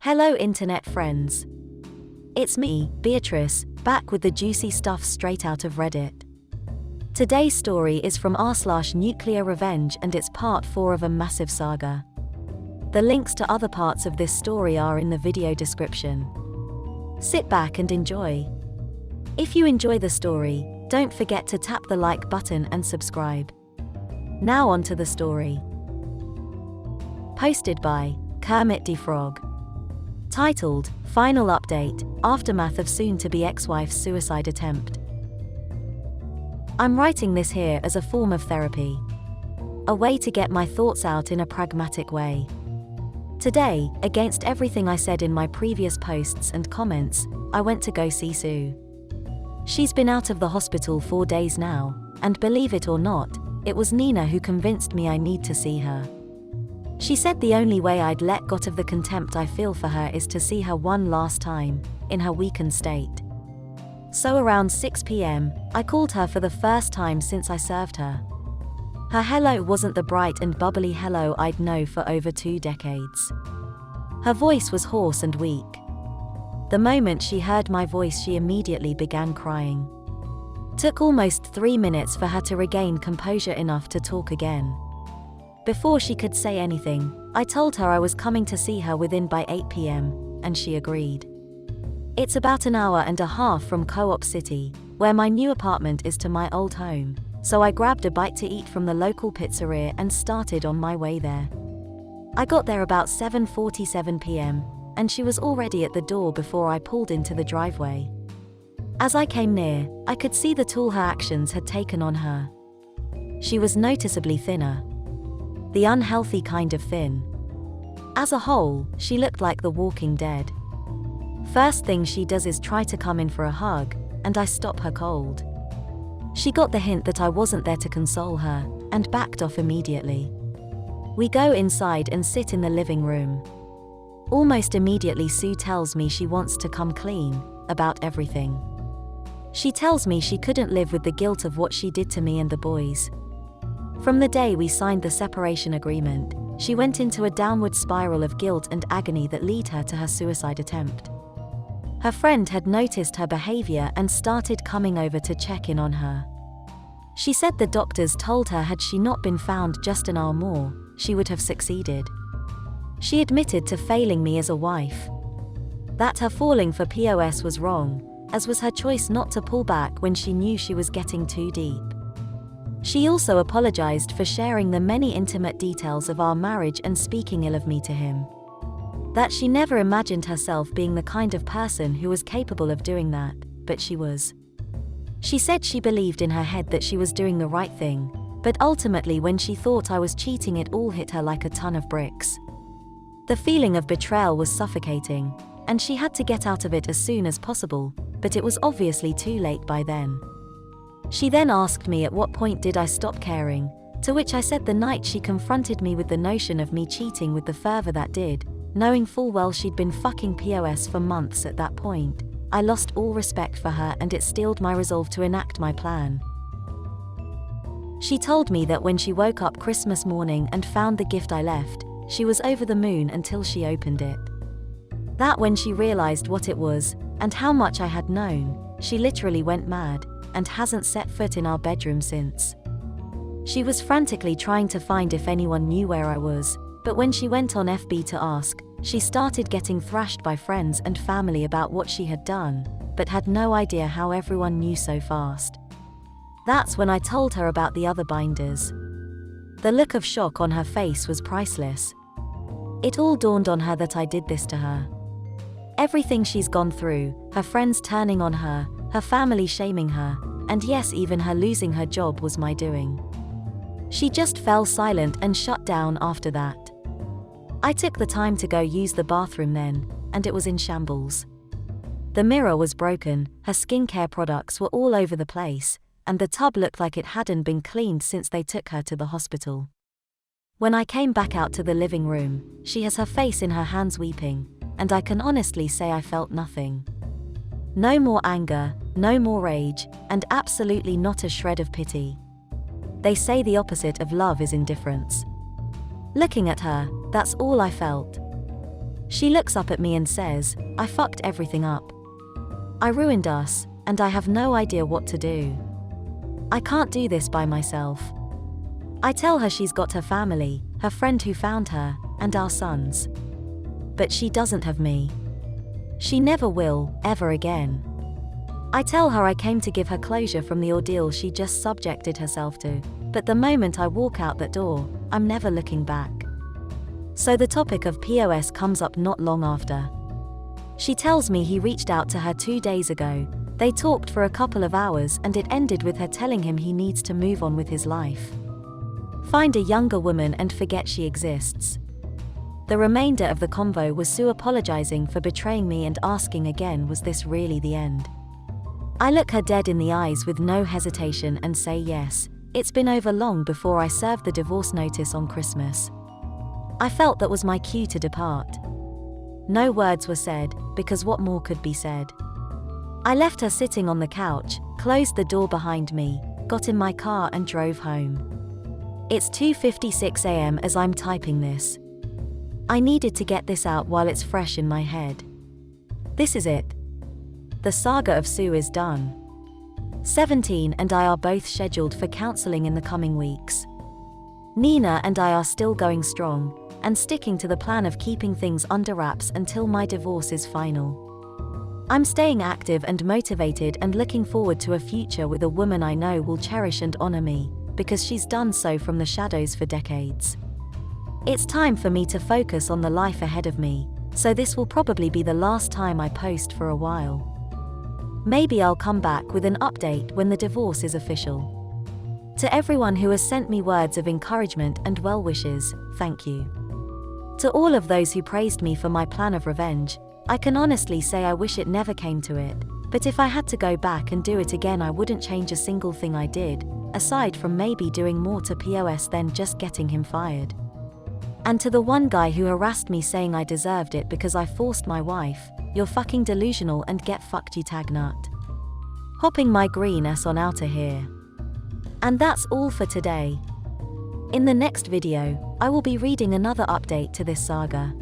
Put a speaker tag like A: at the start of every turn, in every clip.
A: Hello internet friends. It's me, Beatrice, back with the juicy stuff straight out of Reddit. Today's story is from r/Nuclear Revenge and it's part 4 of a massive saga. The links to other parts of this story are in the video description. Sit back and enjoy. If you enjoy the story, don't forget to tap the like button and subscribe. Now on to the story. Posted by Kermit the Frog. Titled, Final Update, Aftermath of Soon-to-be Ex-Wife's Suicide Attempt. I'm writing this here as a form of therapy. A way to get my thoughts out in a pragmatic way. Today, against everything I said in my previous posts and comments, I went to go see Sue. She's been out of the hospital 4 days now, and believe it or not, it was Nina who convinced me I need to see her. She said the only way I'd let go of the contempt I feel for her is to see her one last time, in her weakened state. So around 6 p.m, I called her for the first time since I served her. Her hello wasn't the bright and bubbly hello I'd known for over 2 decades. Her voice was hoarse and weak. The moment she heard my voice, she immediately began crying. Took almost 3 minutes for her to regain composure enough to talk again. Before she could say anything, I told her I was coming to see her within by 8 p.m, and she agreed. It's about an hour and a half from Co-op City, where my new apartment is, to my old home, so I grabbed a bite to eat from the local pizzeria and started on my way there. I got there about 7:47 p.m, and she was already at the door before I pulled into the driveway. As I came near, I could see the toll her actions had taken on her. She was noticeably thinner. The unhealthy kind of thin. As a whole, she looked like the Walking Dead. First thing she does is try to come in for a hug, and I stop her cold. She got the hint that I wasn't there to console her, and backed off immediately. We go inside and sit in the living room. Almost immediately Sue tells me she wants to come clean about everything. She tells me she couldn't live with the guilt of what she did to me and the boys. From the day we signed the separation agreement, she went into a downward spiral of guilt and agony that led her to her suicide attempt. Her friend had noticed her behavior and started coming over to check in on her. She said the doctors told her had she not been found just an hour more, she would have succeeded. She admitted to failing me as a wife. That her falling for POS was wrong, as was her choice not to pull back when she knew she was getting too deep. She also apologized for sharing the many intimate details of our marriage and speaking ill of me to him. That she never imagined herself being the kind of person who was capable of doing that, but she was. She said she believed in her head that she was doing the right thing, but ultimately when she thought I was cheating, it all hit her like a ton of bricks. The feeling of betrayal was suffocating, and she had to get out of it as soon as possible, but it was obviously too late by then. She then asked me at what point did I stop caring, to which I said the night she confronted me with the notion of me cheating with the fervor that did, knowing full well she'd been fucking POS for months at that point. I lost all respect for her and it steeled my resolve to enact my plan. She told me that when she woke up Christmas morning and found the gift I left, she was over the moon until she opened it. That when she realized what it was, and how much I had known, she literally went mad, and hasn't set foot in our bedroom since. She was frantically trying to find if anyone knew where I was, but when she went on FB to ask, she started getting thrashed by friends and family about what she had done, but had no idea how everyone knew so fast. That's when I told her about the other binders. The look of shock on her face was priceless. It all dawned on her that I did this to her. Everything she's gone through, her friends turning on her family shaming her, and yes, even her losing her job was my doing. She just fell silent and shut down after that. I took the time to go use the bathroom then, and it was in shambles. The mirror was broken, her skincare products were all over the place, and the tub looked like it hadn't been cleaned since they took her to the hospital. When I came back out to the living room, she has her face in her hands weeping, and I can honestly say I felt nothing. No more anger, no more rage, and absolutely not a shred of pity. They say the opposite of love is indifference. Looking at her, that's all I felt. She looks up at me and says, "I fucked everything up. I ruined us, and I have no idea what to do. I can't do this by myself." I tell her she's got her family, her friend who found her, and our sons. But she doesn't have me. She never will, ever again. I tell her I came to give her closure from the ordeal she just subjected herself to, but the moment I walk out that door, I'm never looking back. So the topic of POS comes up not long after. She tells me he reached out to her 2 days ago. They talked for a couple of hours and it ended with her telling him he needs to move on with his life. Find a younger woman and forget she exists. The remainder of the convo was Sue apologizing for betraying me and asking again, was this really the end? I look her dead in the eyes with no hesitation and say yes, it's been over long before I served the divorce notice on Christmas. I felt that was my cue to depart. No words were said, because what more could be said? I left her sitting on the couch, closed the door behind me, got in my car and drove home. It's 2:56 a.m. as I'm typing this. I needed to get this out while it's fresh in my head. This is it. The saga of Sue is done. 17 and I are both scheduled for counseling in the coming weeks. Nina and I are still going strong, and sticking to the plan of keeping things under wraps until my divorce is final. I'm staying active and motivated and looking forward to a future with a woman I know will cherish and honor me, because she's done so from the shadows for decades. It's time for me to focus on the life ahead of me, so this will probably be the last time I post for a while. Maybe I'll come back with an update when the divorce is official. To everyone who has sent me words of encouragement and well wishes, thank you. To all of those who praised me for my plan of revenge, I can honestly say I wish it never came to it, but if I had to go back and do it again I wouldn't change a single thing I did, aside from maybe doing more to POS than just getting him fired. And to the one guy who harassed me saying I deserved it because I forced my wife, you're fucking delusional and get fucked you tag nut. Hopping my green ass on outta here. And that's all for today. In the next video, I will be reading another update to this saga.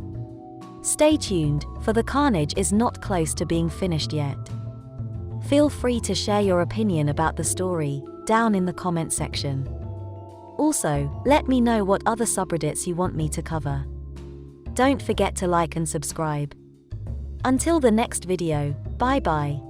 A: Stay tuned, for the carnage is not close to being finished yet. Feel free to share your opinion about the story, down in the comment section. Also, let me know what other subreddits you want me to cover. Don't forget to like and subscribe. Until the next video, bye bye.